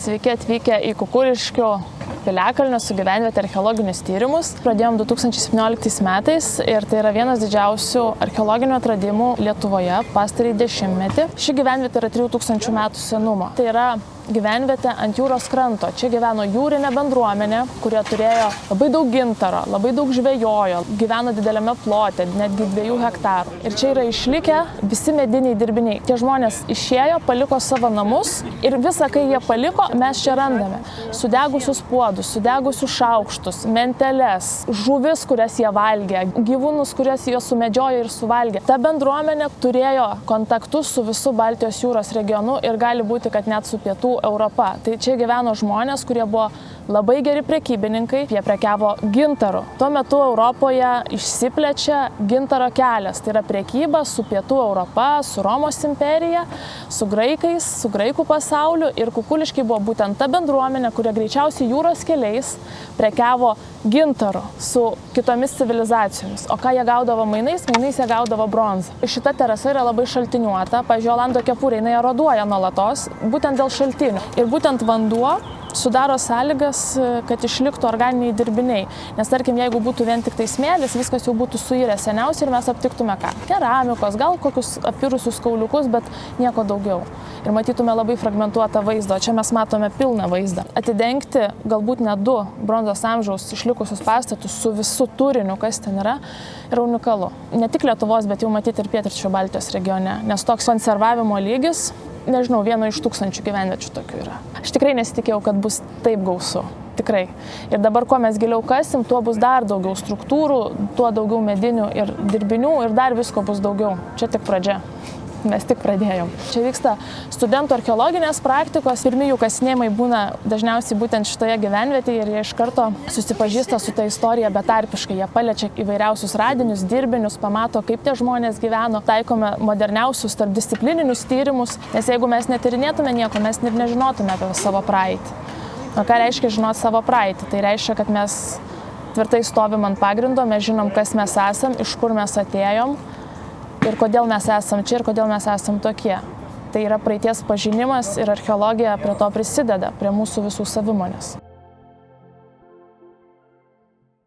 Sveiki atvykę į Kukuliškių piliakalnio su gyvenviete archeologinius tyrimus. Pradėjom 2017 metais ir tai yra vienas didžiausių archeologinių atradimų Lietuvoje pastarąjį dešimtmetį. Ši gyvenvietė yra 3000 metų senumo. Tai yra gyvenvietė ant jūros kranto. Čia gyveno jūrinė bendruomenė, kurie turėjo labai daug gintaro, labai daug žvejojo, gyveno dideliame plote, netgi 2 hektarų. Ir čia yra išlikę visi mediniai dirbiniai. Tie žmonės išėjo, paliko savo namus ir visą, kai jie paliko, mes čia randame sudegusius puodus, sudegusius šaukštus, menteles, žuvis, kurias jie valgė, gyvūnus, kurias jie sumedžiojo ir suvalgė. Ta bendruomenė turėjo kontaktus su visu Baltijos jūros regionu ir gali būti, kad net su pietų Europa. Tai čia gyveno žmonės, kurie buvo labai geri prekybininkai, jie prekiavo gintaru. Tuo metu Europoje išsiplečia gintaro kelias, tai yra prekyba su pietų Europa, su Romos imperija, su graikais, su graikų pasauliu ir Kukuliškiai buvo būtent ta bendruomenė, kurie greičiausiai jūros keliais prekiavo gintaru su kitomis civilizacijomis. O ką jie gaudavo mainais? Mainais jie gaudavo bronzą. Šita terasa yra labai šaltiniuota, pavyzdžiui, Olando kepurė, jinai eroduoja nuolatos, būtent dėl šaltinių. Ir būtent vanduo sudaro sąlygas, kad išliktų organiniai dirbiniai. Nes tarkim, jeigu būtų vien tik tai smėlis, viskas jau būtų suirę seniausiai ir mes aptiktume ką? Keramikos, gal kokius apirusius kauliukus, bet nieko daugiau. Ir matytume labai fragmentuotą vaizdą. Čia mes matome pilną vaizdą. Atidengti galbūt net 2 bronzos amžiaus išlikusius pastatus su visu turiniu, kas ten yra unikalu. Ne tik Lietuvos, bet jau matyti ir pietryčių Baltijos regione. Nes toks konservavimo lygis, nežinau, 1 iš 1000 gyvenviečių tokių yra. Aš tikrai nesitikėjau, kad bus taip gausu. Tikrai. Ir dabar, kuo mes giliau kasim, tuo bus dar daugiau struktūrų, tuo daugiau medinių ir dirbinių ir dar visko bus daugiau. Čia tik pradžia. Mes tik pradėjom. Čia vyksta studentų archeologinės praktikos. Pirmi jų kasinėjimai būna dažniausiai būtent šitoje gyvenvietėje ir jie iš karto susipažįsta su ta istorija betarpiškai. Jie paliečia įvairiausius radinius, dirbinius, pamato, kaip tie žmonės gyveno. Taikome moderniausius tarpdisciplininius tyrimus, nes jeigu mes netyrinėtume nieko, mes ir nežinotume apie savo praeitį. O ką reiškia žinoti savo praeitį? Tai reiškia, kad mes tvirtai stovim ant pagrindo, mes žinom, kas mes esam, iš kur mes atėjom. Ir kodėl mes esam čia ir kodėl mes esam tokie. Tai yra praeities pažinimas ir archeologija prie to prisideda, prie mūsų visų savimonės.